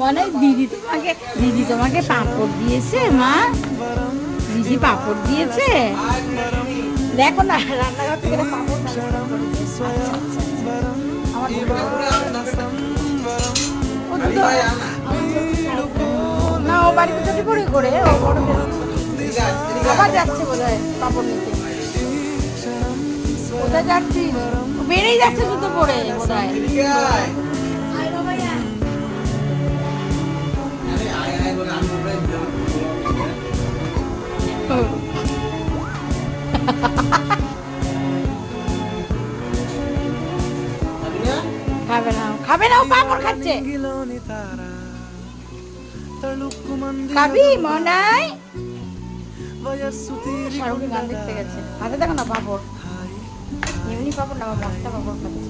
মনে হয় দিদি তোমাকে পাঁপড় দিয়েছে মা, দিদি পাঁপড় দিয়েছে। দেখো না রান্নাঘর থেকে পাঁপড় না, ও বাড়িতে ছুটি পড়ে করে ও বড় আবার যাচ্ছে বোধ হয় পাঁপড় নিতে। কোথায় যাচ্ছি, বেড়েই যাচ্ছে জুতো পরে বোধ হয়। খাবে না, ও পাঁপড় খাচ্ছে। খাবি মনাই? শাহরুখের গান দেখতে গেছে, হাতে দেখো না পাঁপড়, এমনি পাঁপড় না মশলা পাঁপড় খাচ্ছে।